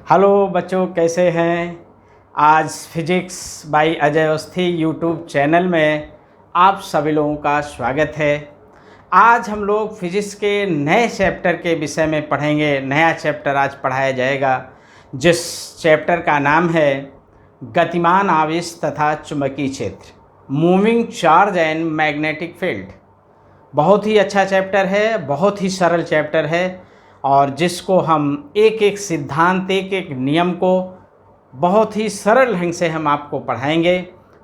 Hello बच्चों, कैसे हैं। आज physics bye Ajay Awasthi YouTube channel में आप सभी लोगों का स्वागत है। आज हम लोग फिजिक्स के नए चैप्टर के विषय में पढ़ेंगे। नया चैप्टर आज पढ़ाया जाएगा जिस चैप्टर का नाम है गतिमान आवेश तथा चुंबकीय क्षेत्र, moving charge and magnetic field. बहुत ही अच्छा चैप्टर है, बहुत ही सरल चैप्टर है और जिसको हम एक एक सिद्धांत, एक एक नियम को बहुत ही सरल ढंग से हम आपको पढ़ाएंगे।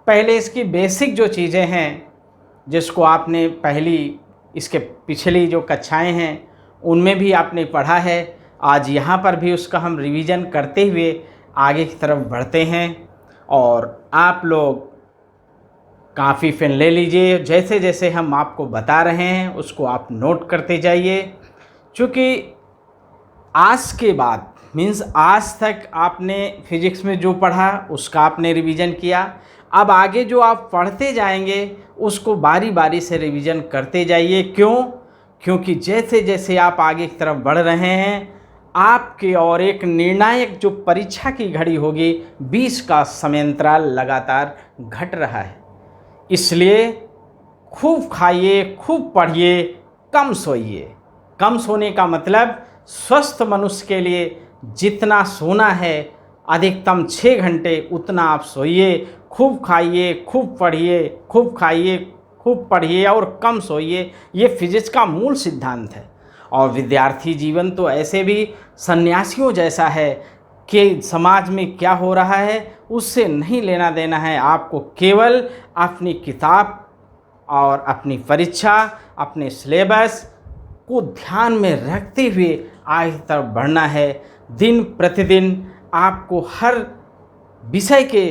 पहले इसकी बेसिक जो चीज़ें हैं जिसको आपने इसके पिछली जो कक्षाएं हैं उनमें भी आपने पढ़ा है, आज यहाँ पर भी उसका हम रिवीजन करते हुए आगे की तरफ बढ़ते हैं। और आप लोग काफ़ी पेन ले लीजिए, जैसे जैसे हम आपको बता रहे हैं उसको आप नोट करते जाइए, क्योंकि आज के बाद मीन्स आज तक आपने फिजिक्स में जो पढ़ा उसका आपने रिवीजन किया। अब आगे जो आप पढ़ते जाएंगे उसको बारी बारी से रिवीजन करते जाइए। क्यों? क्योंकि जैसे जैसे आप आगे की तरफ बढ़ रहे हैं आपके और एक निर्णायक जो परीक्षा की घड़ी होगी 20 का समयांतराल लगातार घट रहा है। इसलिए खूब खाइए, खूब पढ़िए, कम सोइए। कम सोने का मतलब स्वस्थ मनुष्य के लिए जितना सोना है अधिकतम 6 घंटे उतना आप सोइए। खूब खाइए, खूब पढ़िए, खूब खाइए, खूब पढ़िए और कम सोइए। ये फिजिक्स का मूल सिद्धांत है। और विद्यार्थी जीवन तो ऐसे भी सन्यासियों जैसा है कि समाज में क्या हो रहा है उससे नहीं लेना देना है। आपको केवल अपनी किताब और अपनी परीक्षा, अपने सिलेबस को ध्यान में रखते हुए आगे तरफ बढ़ना है। दिन प्रतिदिन आपको हर विषय के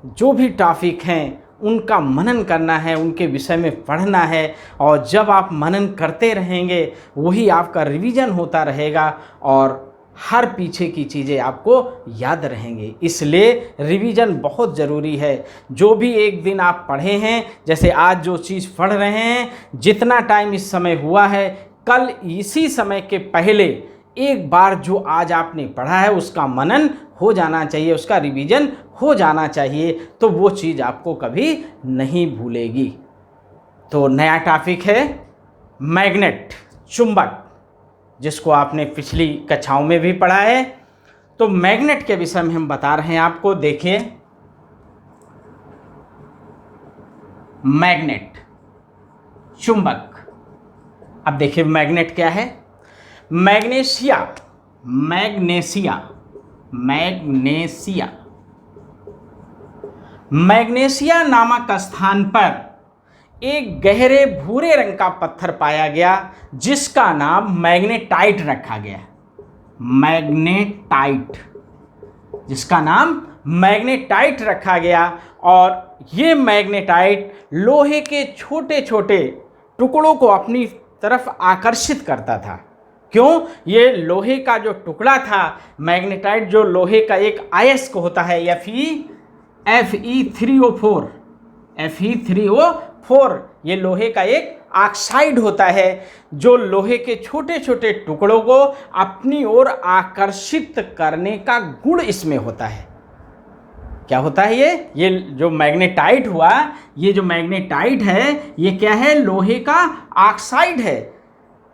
जो भी टॉपिक हैं उनका मनन करना है, उनके विषय में पढ़ना है। और जब आप मनन करते रहेंगे वही आपका रिवीजन होता रहेगा और हर पीछे की चीज़ें आपको याद रहेंगी। इसलिए रिवीजन बहुत ज़रूरी है। जो भी एक दिन आप पढ़े हैं, जैसे आज जो चीज़ पढ़ रहे हैं, जितना टाइम इस समय हुआ है कल इसी समय के पहले एक बार जो आज आपने पढ़ा है उसका मनन हो जाना चाहिए, उसका रिवीजन हो जाना चाहिए, तो वो चीज़ आपको कभी नहीं भूलेगी। तो नया टॉपिक है मैग्नेट, चुंबक, जिसको आपने पिछली कक्षाओं में भी पढ़ा है। तो मैग्नेट के विषय में हम बता रहे हैं आपको। देखिए, मैग्नेट, चुंबक। अब देखिए मैग्नेट क्या है। मैग्नेशिया, मैग्नेशिया, मैग्नेशिया, मैग्नेशिया नामक स्थान पर एक गहरे भूरे रंग का पत्थर पाया गया जिसका नाम मैग्नेटाइट रखा गया। मैग्नेटाइट, जिसका नाम मैग्नेटाइट रखा गया। और ये मैग्नेटाइट लोहे के छोटे छोटे टुकड़ों को अपनी तरफ आकर्षित करता था। क्यों? ये लोहे का जो टुकड़ा था, मैग्नेटाइट जो लोहे का एक अयस्क होता है Fe3O4, Fe3O4, ये लोहे का एक ऑक्साइड होता है जो लोहे के छोटे छोटे टुकड़ों को अपनी ओर आकर्षित करने का गुण इसमें होता है। क्या होता है ये जो मैग्नेटाइट हुआ, ये जो मैग्नेटाइट है ये क्या है? लोहे का ऑक्साइड है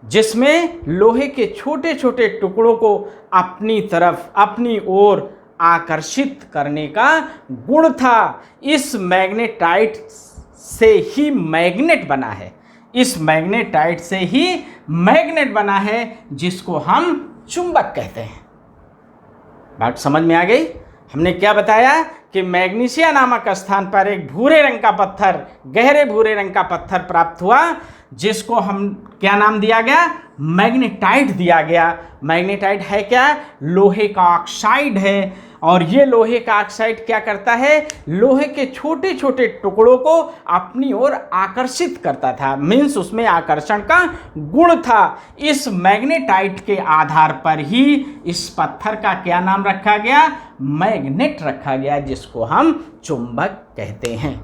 जिसमें लोहे के छोटे छोटे टुकड़ों को अपनी तरफ, अपनी ओर आकर्षित करने का गुण था। इस मैग्नेटाइट से ही मैग्नेट बना है, इस मैग्नेटाइट से ही मैग्नेट बना है जिसको हम चुंबक कहते हैं। बात समझ में आ गई? हमने क्या बताया कि मैग्नीशिया नामक स्थान पर एक भूरे रंग का पत्थर, गहरे भूरे रंग का पत्थर प्राप्त हुआ जिसको हम क्या नाम दिया गया? मैग्नेटाइट दिया गया। मैग्नेटाइट है क्या? लोहे का ऑक्साइड है। और ये लोहे का ऑक्साइड क्या करता है? लोहे के छोटे छोटे टुकड़ों को अपनी ओर आकर्षित करता था, मीन्स उसमें आकर्षण का गुण था। इस मैग्नेटाइट के आधार पर ही इस पत्थर का क्या नाम रखा गया? मैग्नेट रखा गया, जिसको हम चुंबक कहते हैं।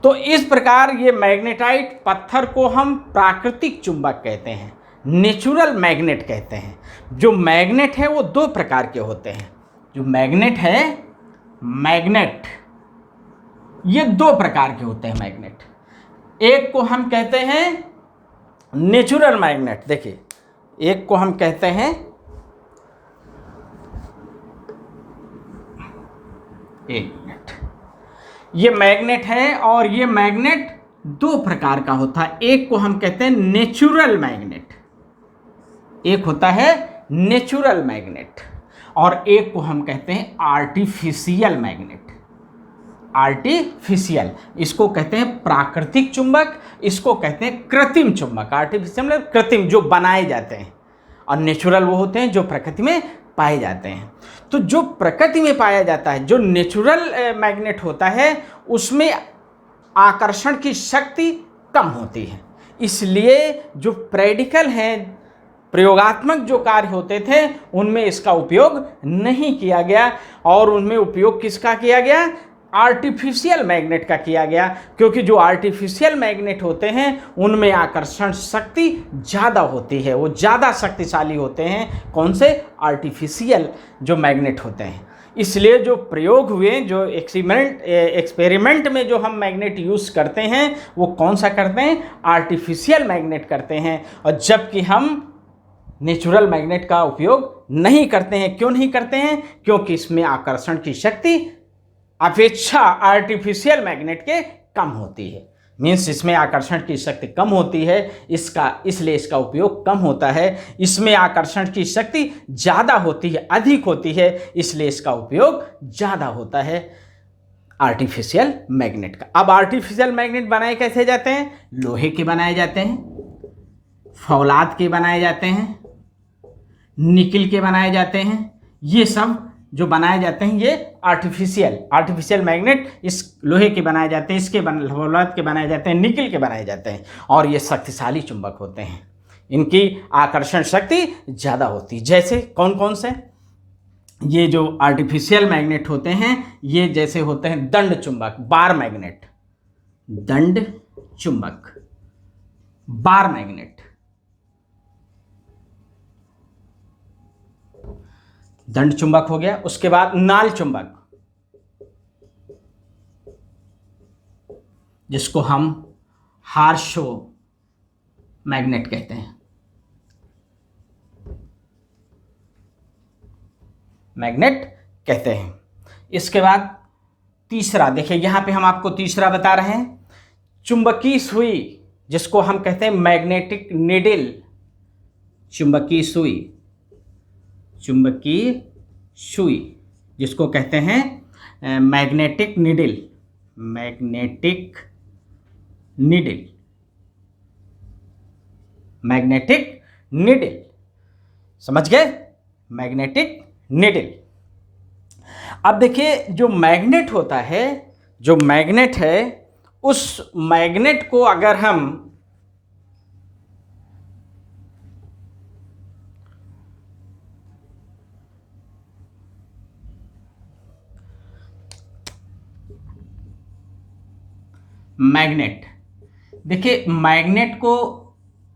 तो इस प्रकार ये मैग्नेटाइट पत्थर को हम प्राकृतिक चुंबक कहते हैं, नेचुरल मैग्नेट कहते हैं। जो मैग्नेट है वो दो प्रकार के होते हैं। जो मैग्नेट है, मैग्नेट ये दो प्रकार के होते हैं मैग्नेट। एक को हम कहते हैं नेचुरल मैग्नेट। देखिए, एक को हम कहते हैं एक मिनट, ये मैग्नेट है और ये मैग्नेट दो प्रकार का होता है। एक को हम कहते हैं नेचुरल मैग्नेट, एक होता है नेचुरल मैग्नेट, और एक को हम कहते हैं आर्टिफिशियल मैग्नेट। आर्टिफिशियल, इसको कहते हैं प्राकृतिक चुंबक, इसको कहते हैं कृत्रिम चुंबक। आर्टिफिशियल मतलब कृत्रिम, जो बनाए जाते हैं, और नेचुरल वो होते हैं जो प्रकृति में पाए जाते हैं। तो जो प्रकृति में पाया जाता है, जो नेचुरल मैग्नेट होता है, उसमें आकर्षण की शक्ति कम होती है। इसलिए जो प्रैक्टिकल हैं, प्रयोगात्मक जो कार्य होते थे, उनमें इसका उपयोग नहीं किया गया, और उनमें उपयोग किसका किया गया? आर्टिफिशियल मैग्नेट का किया गया। क्योंकि जो आर्टिफिशियल मैग्नेट होते हैं उनमें आकर्षण शक्ति ज़्यादा होती है, वो ज़्यादा शक्तिशाली होते हैं। कौन से? आर्टिफिशियल जो मैग्नेट होते हैं। इसलिए जो प्रयोग हुए, जो एक्सपेरिमेंट में जो हम मैग्नेट यूज़ करते हैं, वो कौन सा करते हैं? आर्टिफिशियल मैग्नेट करते हैं। और जबकि हम नेचुरल मैग्नेट का उपयोग नहीं करते हैं। क्यों नहीं करते हैं? क्योंकि इसमें आकर्षण की शक्ति अपेक्षा आर्टिफिशियल मैग्नेट के कम होती है। मीन्स इसमें आकर्षण की शक्ति कम होती है, इसलिए इसका उपयोग कम होता है। इसमें आकर्षण की शक्ति ज़्यादा होती है, अधिक होती है, इसलिए इसका उपयोग ज़्यादा होता है आर्टिफिशियल मैग्नेट का। अब आर्टिफिशियल मैग्नेट बनाए कैसे जाते हैं? लोहे के बनाए जाते हैं, फौलाद के बनाए जाते हैं, निकिल के बनाए जाते हैं। ये सब जो बनाए जाते हैं ये आर्टिफिशियल मैग्नेट इस लोहे के बनाए जाते हैं, इसके फौलाद के बनाए जाते हैं, निकिल के बनाए जाते हैं, और ये शक्तिशाली चुंबक होते हैं। इनकी आकर्षण शक्ति ज़्यादा होती है। जैसे कौन कौन से? ये जो आर्टिफिशियल मैग्नेट होते हैं, ये जैसे होते हैं दंड चुंबक, बार मैग्नेट, दंड चुंबक, बार मैग्नेट, दंड चुंबक हो गया। उसके बाद नाल चुंबक, जिसको हम हार्शो मैग्नेट कहते हैं, मैग्नेट कहते हैं। इसके बाद तीसरा, देखिए यहां पे हम आपको तीसरा बता रहे हैं, चुंबकीय सुई, जिसको हम कहते हैं मैग्नेटिक निडल। चुंबकीय सुई, चुंबकीय सुई, जिसको कहते हैं magnetic needle, magnetic needle, magnetic needle. समझ गए? Magnetic needle. अब देखिए, जो मैग्नेट होता है, जो मैग्नेट है, उस मैग्नेट को अगर हम मैग्नेट, देखिए मैग्नेट को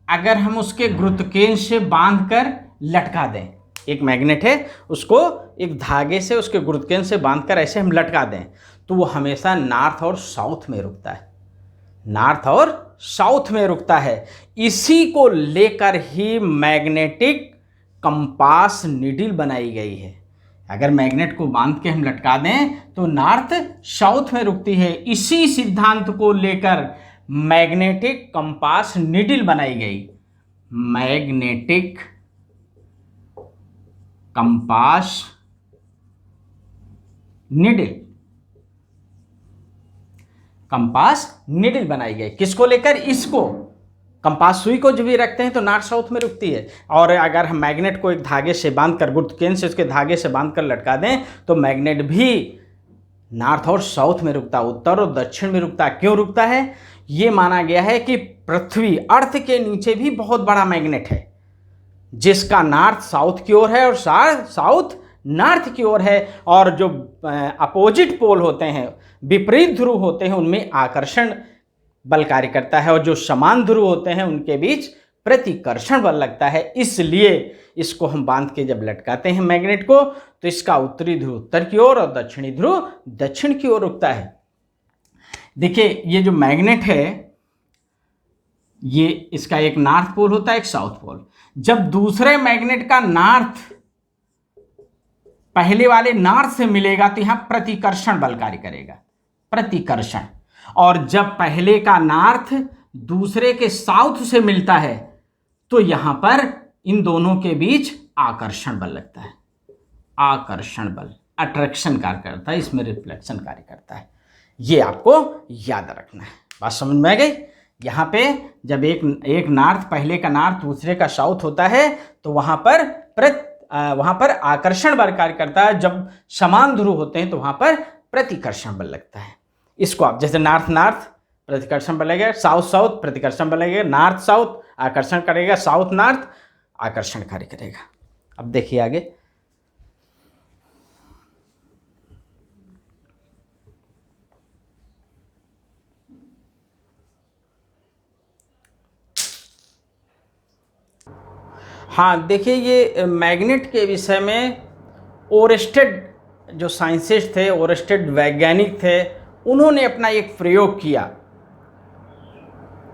अगर हम उसके गुरुत्वाकर्षण से बांधकर लटका दें, एक मैग्नेट है, उसको एक धागे से उसके गुरुत्वाकर्षण से बांधकर ऐसे हम लटका दें, तो वो हमेशा नॉर्थ और साउथ में रुकता है, नॉर्थ और साउथ में रुकता है। इसी को लेकर ही मैग्नेटिक कंपास नीडल बनाई गई है। अगर मैग्नेट को बांध के हम लटका दें तो नॉर्थ साउथ में रुकती है। इसी सिद्धांत को लेकर मैग्नेटिक कंपास नीडल बनाई गई। Magnetic compass needle, compass needle बनाई गई। किसको लेकर? इसको, कंपास सुई को जो भी रखते हैं तो नॉर्थ साउथ में रुकती है, और अगर हम मैग्नेट को एक धागे से बांधकर, गुरुत्वाकर्षण से उसके धागे से बांधकर लटका दें तो मैग्नेट भी नॉर्थ और साउथ में रुकता, उत्तर और दक्षिण में रुकता। क्यों रुकता है? ये माना गया है कि पृथ्वी, अर्थ के नीचे भी बहुत बड़ा मैग्नेट है, जिसका नॉर्थ साउथ की ओर है और साउथ नॉर्थ की ओर है, और जो अपोजिट पोल होते हैं, विपरीत ध्रुव होते हैं, उनमें आकर्षण बल कार्य करता है, और जो समान ध्रुव होते हैं उनके बीच प्रतिकर्षण बल लगता है। इसलिए इसको हम बांध के जब लटकाते हैं मैग्नेट को, तो इसका उत्तरी ध्रुव उत्तर की ओर और दक्षिणी ध्रुव दक्षिण की ओर रुकता है। देखिए ये जो मैग्नेट है, ये इसका एक नॉर्थ पोल होता है, एक साउथ पोल। जब दूसरे मैग्नेट का नॉर्थ पहले वाले नॉर्थ से मिलेगा तो यहां प्रतिकर्षण बल कार्य करेगा, प्रतिकर्षण। और जब पहले का नॉर्थ दूसरे के साउथ से मिलता है तो यहां पर इन दोनों के बीच आकर्षण बल लगता है। आकर्षण बल अट्रैक्शन कार्य करता है, इसमें रिफ्लेक्शन कार्य करता है। ये आपको याद रखना है। बात समझ में आ गई? यहाँ पे जब एक नॉर्थ, पहले का नॉर्थ दूसरे का साउथ होता है तो वहां पर आकर्षण बल कार्य करता है। जब समान ध्रुव होते हैं तो वहां पर प्रतिकर्षण बल लगता है। इसको आप जैसे नॉर्थ नॉर्थ प्रतिकर्षण बल लगेगा, साउथ साउथ प्रतिकर्षण बल लगेगा, नॉर्थ साउथ आकर्षण करेगा, साउथ नॉर्थ आकर्षण कार्य करेगा। अब देखिए आगे, हाँ देखिए ये मैग्नेट के विषय में ओरेस्टेड जो साइंटिस्ट थे, ओरेस्टेड वैज्ञानिक थे, उन्होंने अपना एक प्रयोग किया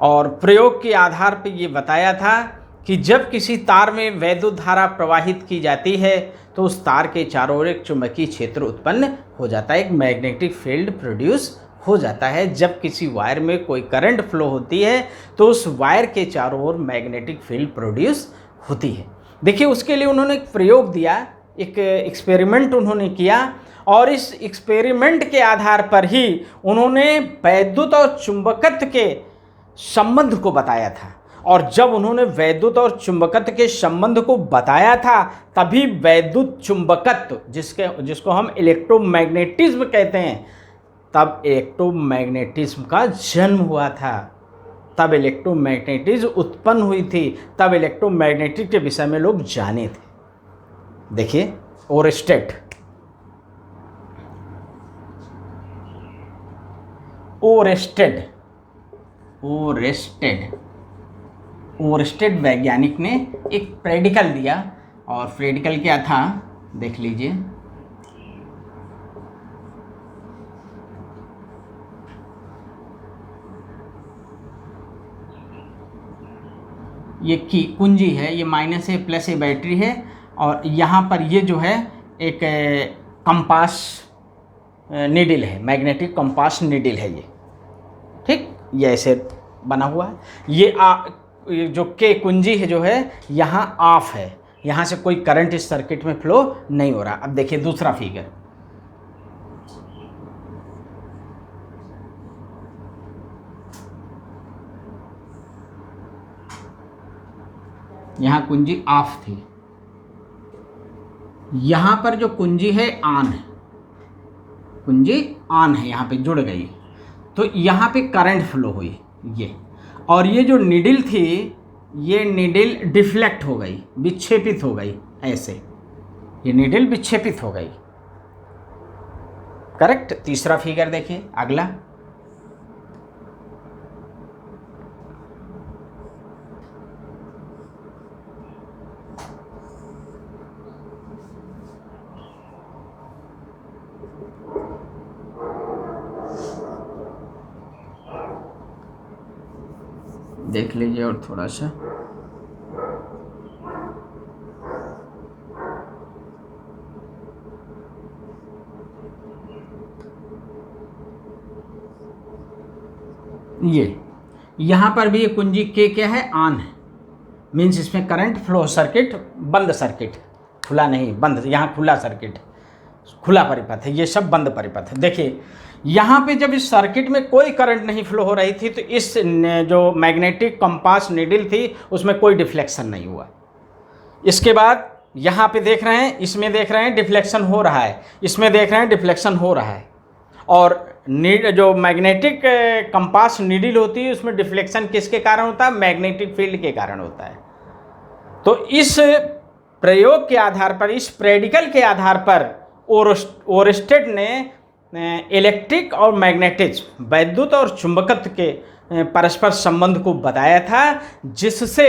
और प्रयोग के आधार पर ये बताया था कि जब किसी तार में वैद्युत धारा प्रवाहित की जाती है तो उस तार के चारों ओर एक चुंबकीय क्षेत्र उत्पन्न हो जाता है, एक मैग्नेटिक फील्ड प्रोड्यूस हो जाता है। जब किसी वायर में कोई करंट फ्लो होती है तो उस वायर के चारों ओर मैग्नेटिक फील्ड प्रोड्यूस होती है। देखिए उसके लिए उन्होंने एक प्रयोग दिया, एक एक्सपेरिमेंट उन्होंने किया और इस एक्सपेरिमेंट के आधार पर ही उन्होंने वैद्युत और चुंबकत्व के संबंध को बताया था। और जब उन्होंने वैद्युत और चुंबकत्व के संबंध को बताया था तभी वैद्युत चुंबकत्व, जिसको हम इलेक्ट्रोमैग्नेटिज्म कहते हैं, तब इलेक्ट्रोमैग्नेटिज्म का जन्म हुआ था, तब इलेक्ट्रोमैग्नेटिज्म उत्पन्न हुई थी, तब इलेक्ट्रोमैग्नेटिक के विषय में लोग जाने थे। देखिए ओरेस्टेड वैज्ञानिक ने एक प्रेडिकल दिया और प्रेडिकल क्या था देख लीजिए। ये की कुंजी है, ये माइनस है प्लस है बैटरी है और यहाँ पर ये जो है एक कंपास नीडल है, मैग्नेटिक कंपास नीडल है ये, ठीक, ये ऐसे बना हुआ है। ये जो के कुंजी है जो है यहाँ ऑफ है, यहाँ से कोई करंट इस सर्किट में फ्लो नहीं हो रहा। अब देखिए दूसरा फिगर, यहाँ कुंजी ऑफ थी, यहाँ पर जो कुंजी है ऑन है, कुंजी ऑन है, यहाँ पे जुड़ गई तो यहाँ पे करंट फ्लो हुई ये, और ये जो नीडल थी ये नीडल डिफ्लेक्ट हो गई, विक्षेपित हो गई, ऐसे ये नीडल विक्षेपित हो गई। करेक्ट। तीसरा फिगर देखिए अगला, देख लीजिए और थोड़ा सा, ये यहाँ पर भी ये कुंजी के क्या है ऑन है, मीन्स इसमें करंट फ्लो, सर्किट बंद, सर्किट खुला नहीं बंद, यहाँ खुला सर्किट, खुला परिपथ है, ये सब बंद परिपथ है। देखिए यहाँ पे जब इस सर्किट में कोई करंट नहीं फ्लो हो रही थी तो इस जो मैग्नेटिक कंपास नीडल थी उसमें कोई डिफ्लेक्शन नहीं हुआ। इसके बाद यहाँ पे देख रहे हैं, इसमें देख रहे हैं डिफ्लेक्शन हो रहा है, इसमें देख रहे हैं डिफ्लेक्शन हो रहा है, और जो मैग्नेटिक कंपास नीडल होती है उसमें डिफ्लेक्शन किसके कारण होता है? मैग्नेटिक फील्ड के कारण होता है। तो इस प्रयोग के आधार पर, इस प्रेडिकल के आधार पर ओरेस्टेड ने इलेक्ट्रिक और मैग्नेटिज्म, वैद्युत और चुंबकत्व के परस्पर संबंध को बताया था, जिससे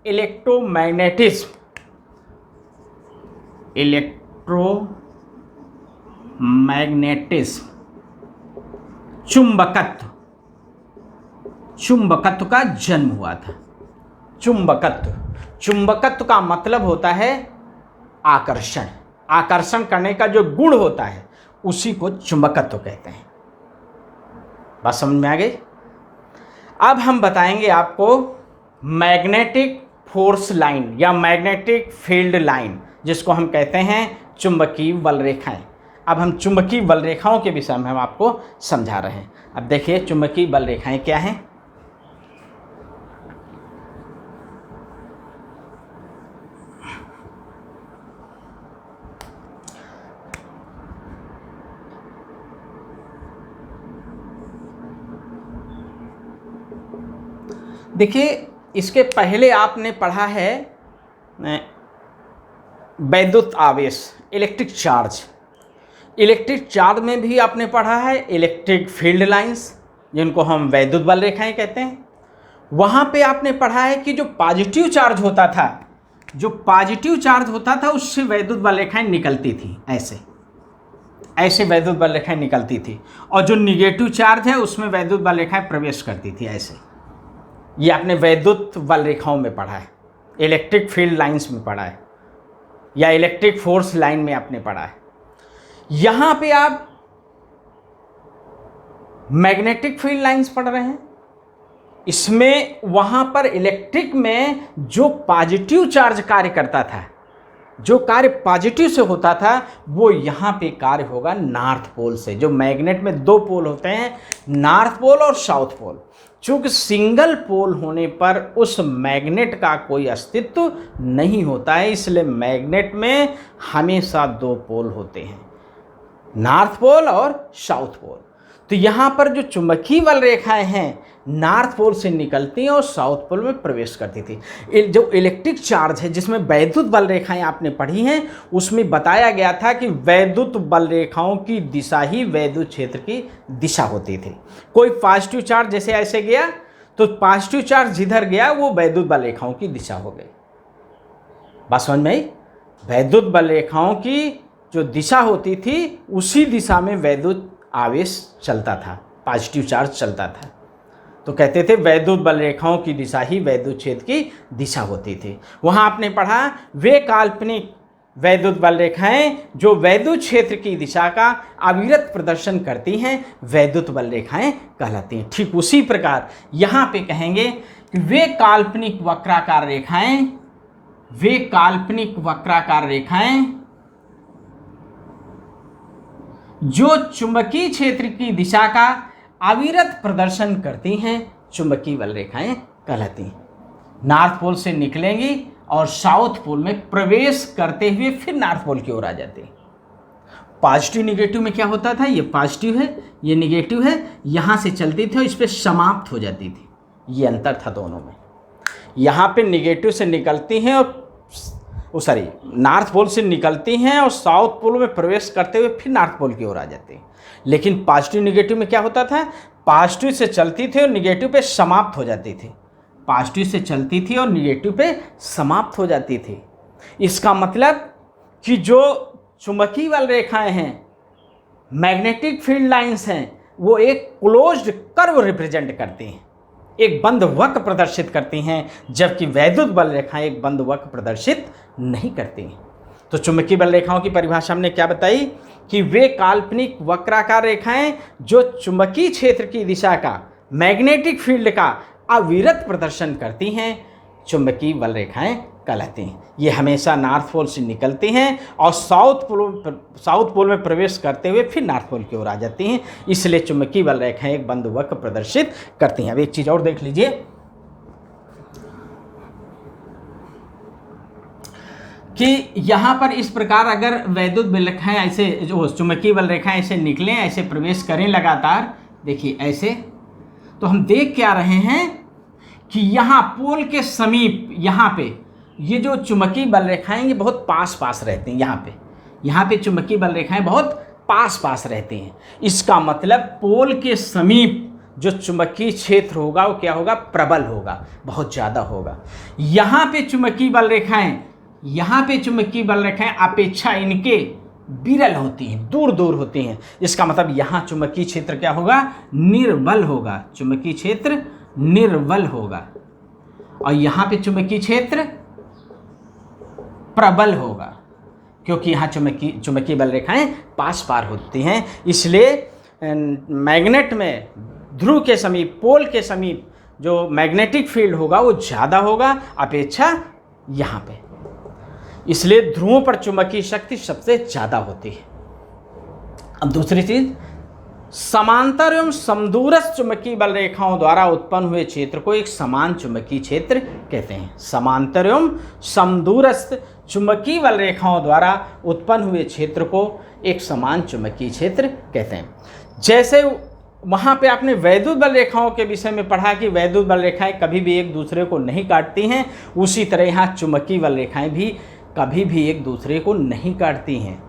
इलेक्ट्रोमैग्नेटिज्म, इलेक्ट्रोमैग्नेटिज्म, चुंबकत्व, चुंबकत्व का जन्म हुआ था। चुंबकत्व, चुंबकत्व का मतलब होता है आकर्षण, आकर्षण करने का जो गुण होता है उसी को चुंबकत्व कहते हैं। बात समझ में आ गई? अब हम बताएंगे आपको मैग्नेटिक फोर्स लाइन या मैग्नेटिक फील्ड लाइन, जिसको हम कहते हैं चुंबकीय बल रेखाएं। अब हम चुंबकीय बल रेखाओं के विषय में हम आपको समझा रहे हैं। अब देखिए चुंबकीय बल रेखाएं क्या हैं। देखिए इसके पहले आपने पढ़ा है वैद्युत आवेश, इलेक्ट्रिक चार्ज। इलेक्ट्रिक चार्ज में भी आपने पढ़ा है इलेक्ट्रिक फील्ड लाइंस, जिनको हम वैद्युत बल रेखाएं कहते हैं। वहाँ पे आपने पढ़ा है कि जो पॉजिटिव चार्ज होता था, जो पॉजिटिव चार्ज होता था उससे वैद्युत बल रेखाएं निकलती थी, ऐसे ऐसे वैद्युत बल रेखाएं निकलती थी। और जो निगेटिव चार्ज है उसमें वैद्युत बल रेखाएं प्रवेश करती थी, ऐसे। ये आपने वैद्युत बल रेखाओं में पढ़ा है, इलेक्ट्रिक फील्ड लाइंस में पढ़ा है, या इलेक्ट्रिक फोर्स लाइन में आपने पढ़ा है। यहां पे आप मैग्नेटिक फील्ड लाइंस पढ़ रहे हैं। इसमें वहां पर इलेक्ट्रिक में जो पॉजिटिव चार्ज कार्य करता था, जो कार्य पॉजिटिव से होता था, वो यहां पे कार्य होगा नॉर्थ पोल से। जो मैग्नेट में दो पोल होते हैं, नॉर्थ पोल और साउथ पोल। चूंकि सिंगल पोल होने पर उस मैग्नेट का कोई अस्तित्व नहीं होता है, इसलिए मैग्नेट में हमेशा दो पोल होते हैं, नॉर्थ पोल और साउथ पोल। तो यहाँ पर जो चुंबकीय बल रेखाएं हैं नॉर्थ पोल से निकलती हैं और साउथ पोल में प्रवेश करती थी। जो इलेक्ट्रिक चार्ज है जिसमें वैद्युत बल रेखाएं आपने पढ़ी हैं, उसमें बताया गया था कि वैद्युत बल रेखाओं की दिशा ही वैद्युत क्षेत्र की दिशा होती थी। कोई पॉजिटिव चार्ज जैसे ऐसे गया तो पॉजिटिव चार्ज जिधर गया वो वैद्युत बल रेखाओं की दिशा हो गई। बात समझ में आई? वैद्युत बल रेखाओं की जो दिशा होती थी उसी दिशा में वैद्युत आवेश चलता था, पॉजिटिव चार्ज चलता था। तो कहते थे वैद्युत बल रेखाओं की दिशा ही वैद्युत क्षेत्र की दिशा होती थी। वहाँ आपने पढ़ा वे काल्पनिक वैद्युत बल रेखाएं जो वैद्युत क्षेत्र की दिशा का अविरत प्रदर्शन करती हैं वैद्युत बल रेखाएं कहलाती हैं। ठीक उसी प्रकार यहाँ पे कहेंगे कि वे काल्पनिक वक्राकार रेखाएं, वे काल्पनिक वक्राकार रेखाएं जो चुंबकीय क्षेत्र की दिशा का अविरत प्रदर्शन करती हैं चुंबकीय बल रेखाएं कहलाती हैं। नॉर्थ पोल से निकलेंगी और साउथ पोल में प्रवेश करते हुए फिर नॉर्थ पोल की ओर आ जाती हैं। पॉजिटिव निगेटिव में क्या होता था, ये पॉजिटिव है ये निगेटिव है, यहाँ से चलती थी और इस पर समाप्त हो जाती थी। ये अंतर था दोनों में। यहाँ पे निगेटिव से निकलती हैं और नॉर्थ पोल से निकलती हैं और साउथ पोल में प्रवेश करते हुए फिर नॉर्थ पोल की ओर आ जाती हैं। लेकिन पॉजिटिव निगेटिव में क्या होता था, पॉजिटिव से चलती थी और निगेटिव पे समाप्त हो जाती थी। पॉजिटिव से चलती थी और निगेटिव पे समाप्त हो जाती थी। इसका मतलब कि जो चुंबकीय बल रेखाएं हैं, मैग्नेटिक फील्ड लाइंस हैं, वो एक क्लोज्ड कर्व रिप्रेजेंट करती हैं, एक बंद वक्र प्रदर्शित करती हैं, जबकि वैद्युत बल रेखाएं एक बंद वक्र प्रदर्शित नहीं करती हैं। तो चुंबकीय बल रेखाओं की परिभाषा हमने क्या बताई कि वे काल्पनिक वक्राकार रेखाएं जो चुंबकीय क्षेत्र की दिशा का, मैग्नेटिक फील्ड का अविरत प्रदर्शन करती हैं चुंबकीय बल रेखाएं कहलाती हैं। ये हमेशा नॉर्थ पोल से निकलती हैं और साउथ पोल में प्रवेश करते हुए फिर नॉर्थ पोल की ओर आ जाती हैं। इसलिए चुंबकीय बल रेखाएं एक बंद वक्र प्रदर्शित करती हैं। अब एक चीज़ और देख लीजिए कि यहाँ पर इस प्रकार अगर वैद्युत बल रेखाएं ऐसे, जो चुंबकीय बल रेखाएं ऐसे निकलें, ऐसे प्रवेश करें लगातार, देखिए ऐसे, तो हम देख क्या रहे हैं कि यहाँ पोल के समीप, यहाँ पे ये जो चुंबकीय बल रेखाएं ये बहुत पास पास रहती हैं। यहाँ पे चुंबकीय बल रेखाएं बहुत पास पास रहती हैं। इसका मतलब पोल के समीप जो चुंबकीय क्षेत्र होगा वो क्या होगा, प्रबल होगा, बहुत ज़्यादा होगा। यहाँ पे चुंबकीय बल रेखाएं, यहाँ पे चुंबकीय बल रेखाएं अपेक्षा इनके विरल होती हैं, दूर दूर होती हैं। इसका मतलब यहाँ चुंबकीय क्षेत्र क्या होगा, निर्बल होगा, चुंबकीय क्षेत्र निर्बल होगा, और यहाँ पे चुंबकीय क्षेत्र प्रबल होगा, क्योंकि यहाँ चुंबकीय बल रेखाएं पास पार होती हैं। इसलिए मैग्नेट में ध्रुव के समीप, पोल के समीप जो मैग्नेटिक फील्ड होगा वो ज़्यादा होगा अपेक्षा यहाँ पे, इसलिए ध्रुवों पर चुंबकीय शक्ति सबसे ज़्यादा होती है। अब दूसरी चीज, समांतर एवं समदूरस्थ चुंबकीय बल रेखाओं द्वारा उत्पन्न हुए क्षेत्र को एक समान चुंबकीय क्षेत्र कहते हैं। समांतर एवं समदूरस्थ चुंबकीय बल रेखाओं द्वारा उत्पन्न हुए क्षेत्र को एक समान चुंबकीय क्षेत्र कहते हैं। जैसे वहाँ पे आपने वैद्युत बल रेखाओं के विषय में पढ़ा कि वैद्युत बल रेखाएं कभी भी एक दूसरे को नहीं काटती हैं, उसी तरह यहाँ चुंबकीय बल रेखाएं भी कभी भी एक दूसरे को नहीं काटती हैं,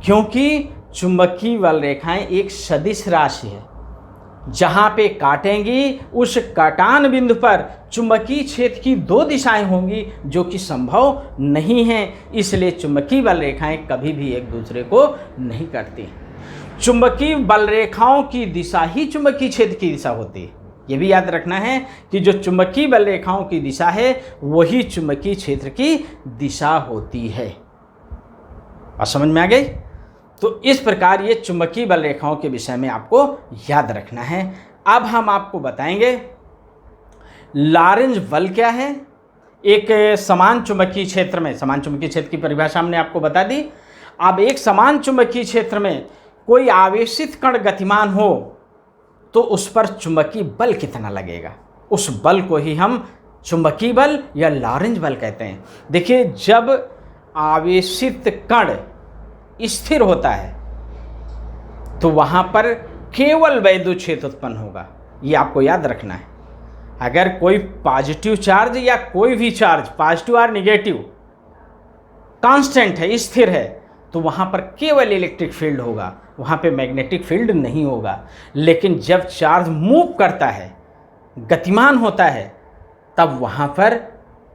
क्योंकि चुंबकीय बल रेखाएं एक सदिश राशि है। जहाँ पे काटेंगी उस काटान बिंदु पर चुंबकीय क्षेत्र की दो दिशाएं होंगी, जो कि संभव नहीं है, इसलिए चुंबकीय बल रेखाएं कभी भी एक दूसरे को नहीं काटती हैं। चुंबकीय बल रेखाओं की दिशा ही चुंबकीय क्षेत्र की दिशा होती है। ये भी याद रखना है कि जो चुंबकीय बल रेखाओं की दिशा है वही चुंबकीय क्षेत्र की दिशा होती है। और समझ में आ गई? तो इस प्रकार ये चुंबकीय बल रेखाओं के विषय में आपको याद रखना है। अब हम आपको बताएंगे लॉरेंज बल क्या है। एक समान चुंबकीय क्षेत्र में, समान चुंबकीय क्षेत्र की परिभाषा हमने आपको बता दी। अब एक समान चुंबकीय क्षेत्र में कोई आवेशित कण गतिमान हो तो उस पर चुंबकीय बल कितना लगेगा, उस बल को ही हम चुंबकीय बल या लॉरेंज बल कहते हैं। देखिए, जब आवेशित कण स्थिर होता है तो वहां पर केवल वैद्युत क्षेत्र उत्पन्न होगा, ये आपको याद रखना है। अगर कोई पॉजिटिव चार्ज या कोई भी चार्ज, पॉजिटिव और निगेटिव, कांस्टेंट है, स्थिर है, तो वहाँ पर केवल इलेक्ट्रिक फील्ड होगा, वहाँ पे मैग्नेटिक फील्ड नहीं होगा। लेकिन जब चार्ज मूव करता है, गतिमान होता है, तब वहाँ पर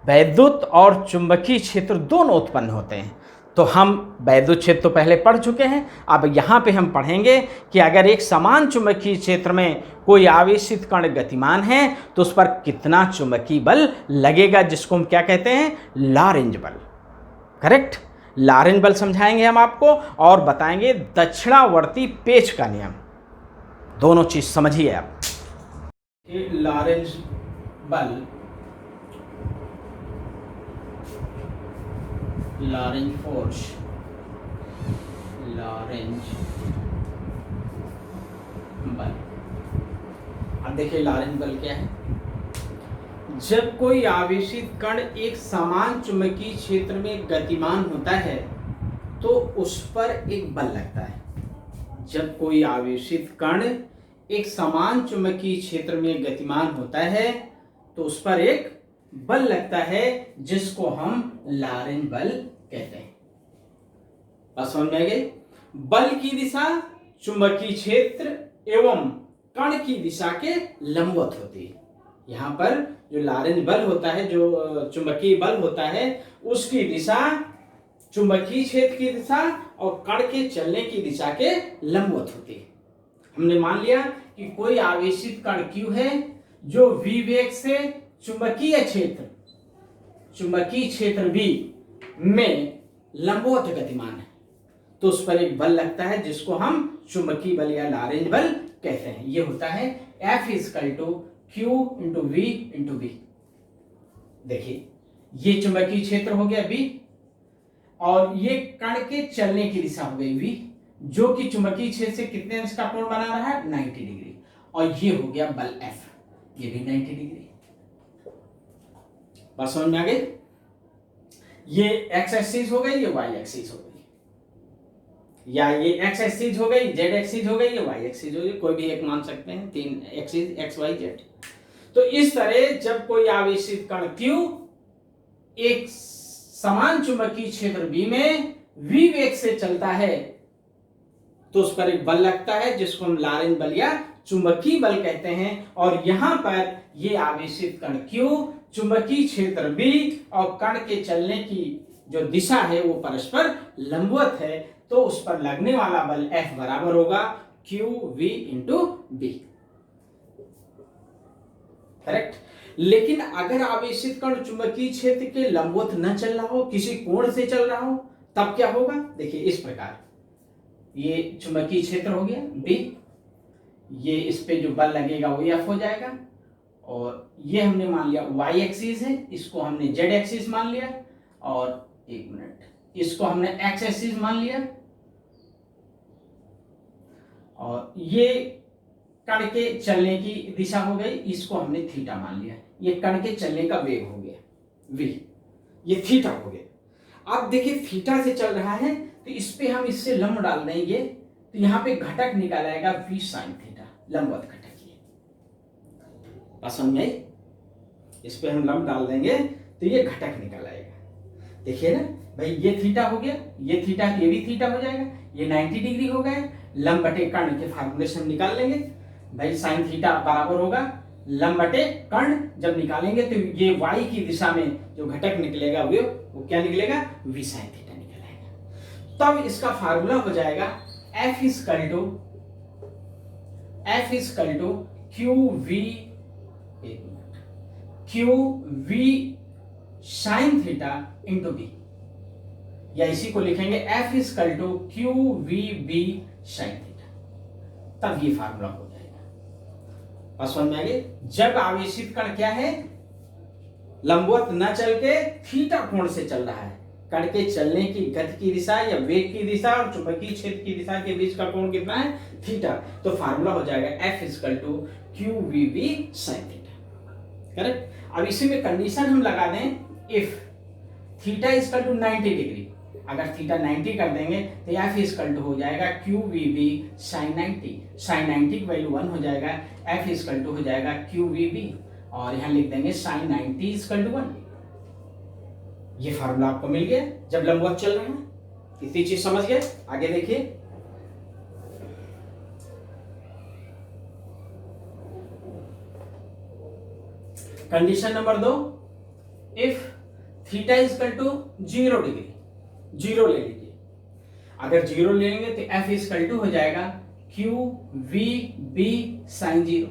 वैद्युत और चुंबकीय क्षेत्र दोनों उत्पन्न होते हैं। तो हम वैद्युत क्षेत्र तो पहले पढ़ चुके हैं, अब यहाँ पे हम पढ़ेंगे कि अगर एक समान चुंबकीय क्षेत्र में कोई आवेशित कण गतिमान है तो उस पर कितना चुंबकीय बल लगेगा, जिसको हम क्या कहते हैं, लॉरेंज बल। करेक्ट, लॉरेंज बल समझाएंगे हम आपको और बताएंगे दक्षिणावर्ती पेच का नियम। दोनों चीज समझिए आप। लॉरेंज बल, लॉरेंज फोर्स, लॉरेंज बल। अब देखिए लॉरेंज बल क्या है। जब कोई आवेशित कण एक समान चुंबकीय क्षेत्र में गतिमान होता है तो उस पर एक बल लगता है। जब कोई आवेशित कण एक समान चुंबकीय क्षेत्र में गतिमान होता है तो उस पर एक बल लगता है, जिसको हम लॉरेंज बल कहते हैं। बात समझ में आ गई? बल की दिशा चुंबकीय क्षेत्र एवं कण की दिशा के लंबवत होती है। यहाँ पर जो लॉरेंज बल होता है, जो चुंबकीय बल होता है, उसकी दिशा चुंबकीय क्षेत्र की दिशा और कण के चलने की दिशा के लंबवत होती है। हमने मान लिया कि कोई आवेशित कण Q है जो v वेग से चुंबकीय क्षेत्र V में लंबवत गतिमान है, तो उस पर एक बल लगता है, जिसको हम चुंबकीय बल या लॉरेंज बल कहते हैं। ये होता है F = Q × V × V। देखिए, ये चुंबकीय क्षेत्र हो गया V और ये कण के चलने की दिशा हो गई V, जो कि चुंबकीय क्षेत्र से कितने अंश का कोण बना रहा है, 90 डिग्री। और ये हो गया बल F, ये भी 90 डिग्री। बात समझ में आ गई? ये x एक्सिस हो गई, ये y एक्सिस हो गई, या ये x एक्सिस हो गई, z एक्सिस हो गई, ये y एक्सिस हो गई, कोई भी एक मान सकते हैं, 3 एक्सिस x y z। तो इस तरह जब कोई आवेशित कण Q एक समान चुंबकीय क्षेत्र V में v वेग से चलता है तो उस पर एक बल लगता है, जिसको हम लॉरेंज बल या चुंबकीय बल कहते हैं। और यहां पर ये आवेशित कण Q चुंबकीय क्षेत्र B और कण के चलने की जो दिशा है वो परस्पर लंबवत है, तो उस पर लगने वाला बल F बराबर होगा QV इंटू B। करेक्ट। लेकिन अगर आवेशित कण चुंबकीय क्षेत्र के लंबवत न चल रहा हो, किसी कोण से चल रहा हो, तब क्या होगा? देखिए इस प्रकार, ये चुंबकीय क्षेत्र हो गया B, ये इस पे जो बल लगेगा वो F हो जाएगा, और ये हमने मान लिया y एक्सिस है, इसको हमने z एक्सिस मान लिया, और एक मिनट, इसको हमने x एक्सिस मान लिया, और ये कण के चलने की दिशा हो गई, इसको हमने थीटा मान लिया। ये कण के चलने का वेग हो गया v, ये थीटा हो गया। अब देखिए थीटा से चल रहा है तो इस पे हम इससे लंब डाल देंगे, तो यहाँ पे घटक निकाल आएगा v sin थीटा, लंबवत घटक। ये समझ में आई? इस पे हम लंब डाल देंगे तो ये घटक निकल आएगा। देखिए ना भाई, ये थीटा हो गया, ये थीटा, ये भी थीटा हो जाएगा, ये 90 डिग्री हो गए। लंब बटे कर्ण के फार्मूले से हम निकाल लेंगे भाई, साइन थीटा बराबर होगा लंब बटे कर्ण। जब निकालेंगे तो ये y की दिशा में जो घटक निकलेगा वो क्या निकलेगा? v sin थीटा निकल आएगा। तब इसका फार्मूला हो जाएगा F equal to QV sin theta into b, या इसी को लिखेंगे F equal to QVB sin theta. तब ये फार्मूला हो जाएगा। बस समझ में आ गई? जब आवेशित कण क्या है, लंबवत न चल के थीटा कोण से चल रहा है, कण के चलने की गति की दिशा या वेग की दिशा और चुंबकीय क्षेत्र की दिशा के बीच का कोण कितना है? थीटा। तो फार्मूला हो जाएगा F equal to QVB sin theta. Correct. अब इसी में कंडीशन हम लगा दें, if theta equal to 90 degree, अगर थीटा 90 कर देंगे तो F इक्वल टू हो जाएगा QVB sin 90। sin 90 की वैल्यू 1 हो जाएगा, F इक्वल टू हो जाएगा QVB, और यहां लिख देंगे sin 90 इक्वल टू 1। ये फार्मूला आपको मिल गया जब लंबवत चल रहा है। इतनी चीज समझ गए? आगे देखिए, condition number 2, if theta equal to 0 degree, 0 ले लीजिए। अगर 0 लेंगे तो F इक्वल टू हो जाएगा QVB sin 0,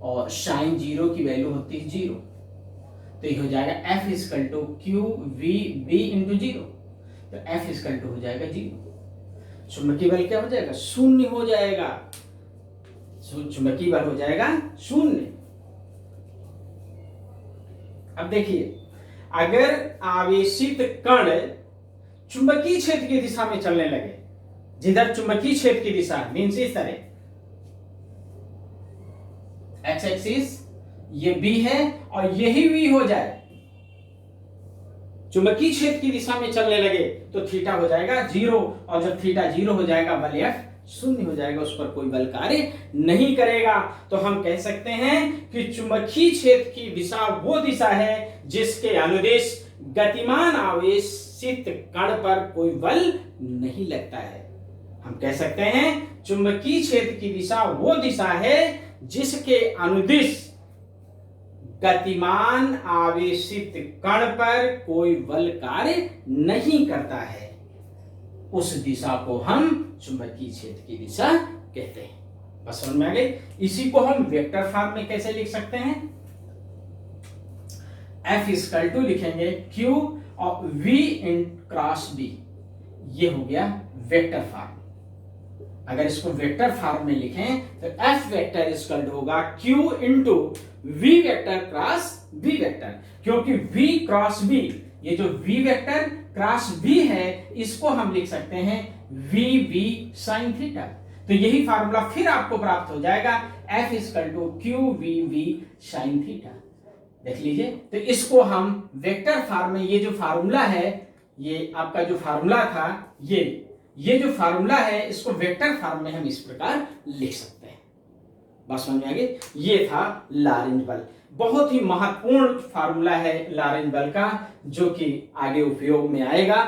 और sin 0 की वैल्यू होती है 0, तो ये हो जाएगा F equal to QVB into 0, तो F इक्वल टू हो जाएगा 0। चुंबकीय बल क्या हो जाएगा? शून्य हो जाएगा। चुंबकीय बल हो जाएगा शून्य। अब देखिए, अगर आवेशित कण चुंबकीय क्षेत्र की दिशा में चलने लगे, जिधर चुंबकीय क्षेत्र की दिशा मीन्स इस तरह, x एक्सिस ये B है और यही V हो जाए, चुंबकीय क्षेत्र की दिशा में चलने लगे तो थीटा हो जाएगा 0, और जब थीटा 0 हो जाएगा बल F शून्य हो जाएगा, उस पर कोई बल कार्य नहीं करेगा। तो हम कह सकते हैं कि चुंबकीय क्षेत्र की दिशा वो दिशा है जिसके अनुदिश गतिमान आवेशित कण पर कोई बल नहीं लगता है। हम कह सकते हैं चुंबकीय क्षेत्र की दिशा वो दिशा है जिसके अनुदिश गतिमान आवेशित कण पर कोई बल कार्य नहीं करता है, उस दिशा को हम चुंबकीय क्षेत्र की दिशा कहते हैं। बस समझ में आ गई? इसी को हम वेक्टर फॉर्म में कैसे लिख सकते हैं? F इक्वल टू लिखेंगे Q और V इन क्रॉस B, ये हो गया वेक्टर फॉर्म। अगर इसको वेक्टर फॉर्म में लिखें तो F वेक्टर इक्वल टू होगा Q into V vector cross B vector, क्योंकि V क्रॉस B, ये जो V वेक्टर क्रॉस B है, इसको हम लिख सकते हैं VB sin थीटा। तो यही फार्मूला फिर आपको प्राप्त हो जाएगा F equal to QVB sin theta. देख लीजिए, तो इसको हम वेक्टर फॉर्म में, ये जो फार्मूला है, ये आपका जो फार्मूला था, ये जो फार्मूला है, इसको वेक्टर फॉर्म में हम इस प्रकार लिख सकते हैं। बस समझ में आ गई? ये था लॉरेंज बल। बहुत ही महत्वपूर्ण फार्मूला है लॉरेंज बल का, जो कि आगे उपयोग में आएगा,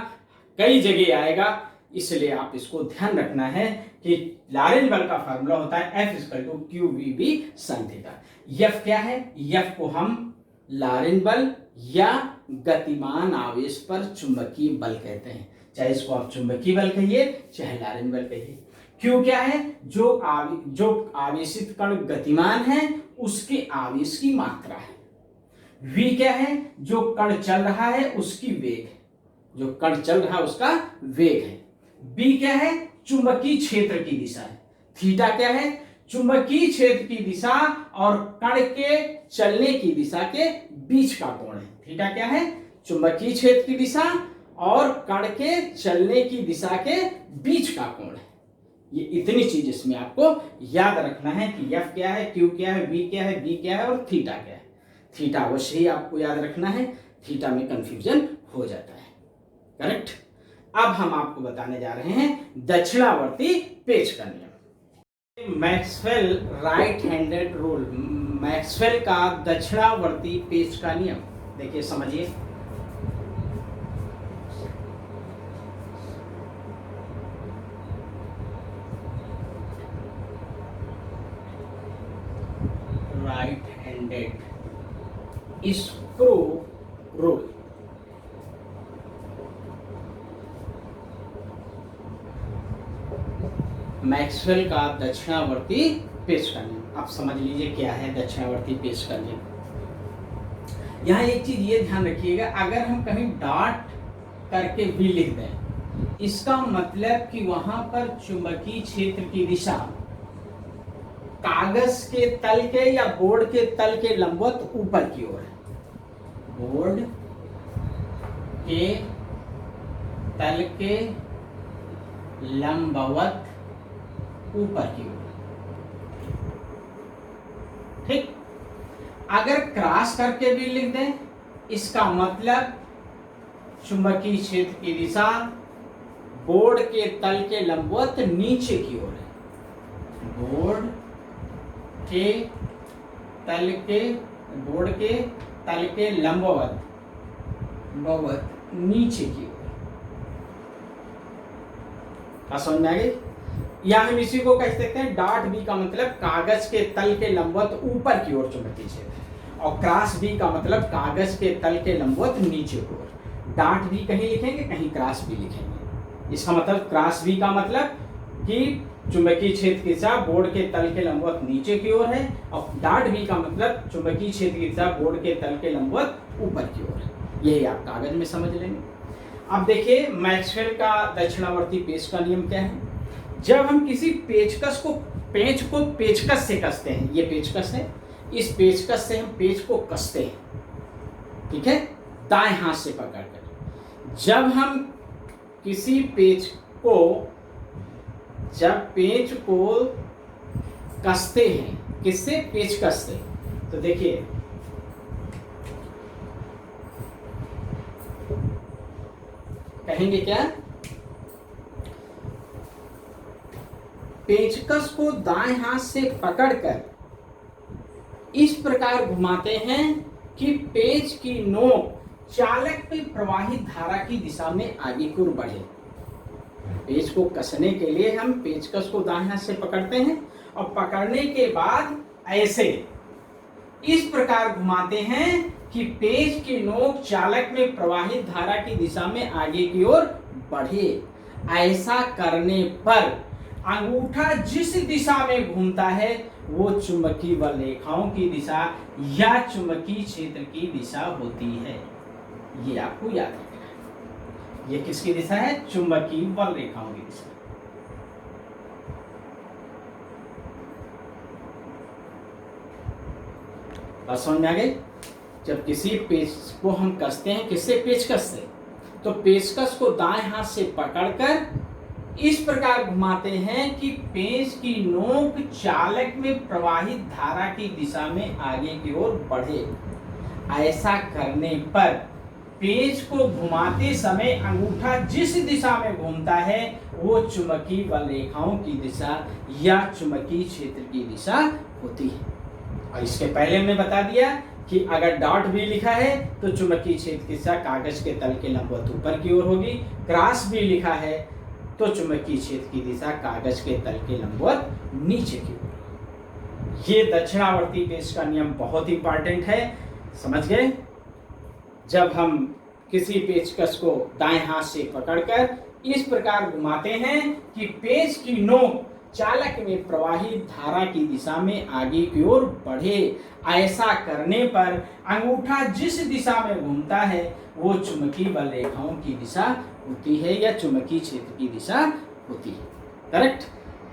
कई जगह आएगा। इसलिए आप इसको ध्यान रखना है कि लॉरेंज बल का फार्मूला होता है F = QVB sin theta. F क्या है? F को हम लॉरेंज बल या गतिमान आवेश पर चुंबकीय बल कहते हैं। चाहे इसको आप चुंबकीय बल कहिए चाहे लॉरेंज बल कहिए। Q क्या है? जो आवेशित कण गतिमान है उसके आवेश की मात्रा है। V क्या है? जो कण चल रहा है उसकी वेग है, जो कण चल रहा है उसका वेग है। B क्या है? चुंबकीय क्षेत्र की दिशा है। थीटा क्या है? चुंबकीय क्षेत्र की दिशा और कण के चलने की दिशा के बीच का कोण है। थीटा क्या है? चुंबकीय क्षेत्र की दिशा और कण के चलने की दिशा के बीच का कोण है। ये इतनी चीज इसमें आपको याद रखना है कि F क्या है, Q क्या है, V क्या है, B क्या है और थीटा क्या है। थीटा अवश्य ही आपको याद रखना है, थीटा में कंफ्यूजन हो जाता है। करेक्ट। अब हम आपको बताने जा रहे हैं दक्षिणावर्ती पेच का नियम। Maxwell right handed rule, Maxwell का दक्षिणावर्ती पेच का नियम। देखिए समझिए, right handed screw rule. Maxwell का दक्षिणावर्ती पेच का नियम। आप समझ लीजिए क्या है दक्षिणावर्ती पेच का नियम। यहाँ एक चीज ये ध्यान रखिएगा, अगर हम कहीं डॉट करके भी लिख दें, इसका मतलब कि वहां पर चुंबकीय क्षेत्र की दिशा कागज के तल के या बोर्ड के तल के लंबवत ऊपर की ओर है। बोर्ड के तल के लंबवत ऊपर की ओर। ठीक। अगर क्रॉस करके भी लिख दें, इसका मतलब चुंबकीय क्षेत्र की दिशा बोर्ड के तल के लंबवत नीचे की ओर है। बोर्ड के तल के लंबवत नीचे की ओर। समझ में आ गई? या हम इसी को कह सकते हैं डॉट बी का मतलब कागज के तल के लंबवत ऊपर की ओर चुंबकीय क्षेत्र, और क्रॉस बी का मतलब कागज के तल के लंबवत नीचे की ओर। डॉट बी कहीं लिखेंगे, कहीं क्रॉस बी लिखेंगे। इसका मतलब क्रॉस बी का मतलब कि चुंबकीय क्षेत्र की दिशा बोर्ड के तल के लंबवत नीचे की ओर है, और डॉट बी का मतलब चुंबकीय क्षेत्र की दिशा बोर्ड के तल के लंबवत ऊपर की ओर है। यही आप कागज में समझ लेंगे। अब देखिए मैक्सवेल का दक्षिणावर्ती पेच का नियम क्या है। जब हम किसी पेच को पेचकस से कसते हैं, ये पेचकस है, इस पेचकस से हम पेच को कसते हैं, ठीक है, दाएं हाथ से पकड़कर। जब हम किसी पेच को कसते हैं, किससे? पेचकस से। तो देखिए कहेंगे क्या? पेचकस को दाएं हाथ से पकड़कर इस प्रकार घुमाते हैं कि पेच की नोक चालक में प्रवाहित धारा की दिशा में आगे की ओर बढ़े। पेच को कसने के लिए हम पेचकस को दाएं हाथ से पकड़ते हैं और पकड़ने के बाद ऐसे इस प्रकार घुमाते हैं कि पेच की नोक चालक में प्रवाहित धारा की दिशा में आगे की ओर बढ़े। ऐसा करने पर अंगूठा जिस दिशा में घूमता है वो चुंबकीय बल रेखाओं की दिशा या चुंबकीय क्षेत्र की दिशा होती है। ये आपको याद रखना है। ये किसकी दिशा है? चुंबकीय बल रेखाओं की दिशा। बात समझ में आ गई? जब किसी पेच को हम कसते हैं, किससे? पेचकस से, तो पेचकस को दाएं हाथ से पकड़कर इस प्रकार घुमाते हैं कि पेच की नोक चालक में प्रवाहित धारा की दिशा में आगे की ओर बढ़े। ऐसा करने पर पेच को घुमाते समय अंगूठा जिस दिशा में घूमता है वो चुंबकीय बल रेखाओं की दिशा या चुंबकीय क्षेत्र की दिशा होती है। और इसके पहले हमने बता दिया कि अगर डॉट भी लिखा है तो चुंबकीय क्षेत्र की दिशा कागज के तल के लंबवत ऊपर की ओर होगी। क्रॉस भी लिखा है तो चुंबकीय क्षेत्र की दिशा कागज के तल के लंबवत नीचे की ओर। ये दक्षिणावर्ती पेच का नियम बहुत इंपॉर्टेंट है, समझ गए। जब हम किसी पेचकस को दाएं हाथ से पकड़कर इस प्रकार घुमाते हैं कि पेच की नोक चालक में प्रवाहित धारा की दिशा में आगे की ओर बढ़े, ऐसा करने पर अंगूठा जिस दिशा में घूमता है वो चुंबकीय बल रेखाओं की दिशा होती है या चुंबकीय क्षेत्र की दिशा होती है। करेक्ट।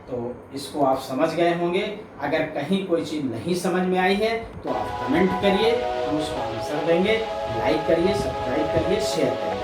तो इसको आप समझ गए होंगे। अगर कहीं कोई चीज़ नहीं समझ में आई है तो आप कमेंट करिए, हम उसका आंसर देंगे। लाइक करिए, सब्सक्राइब करिए, शेयर करिए।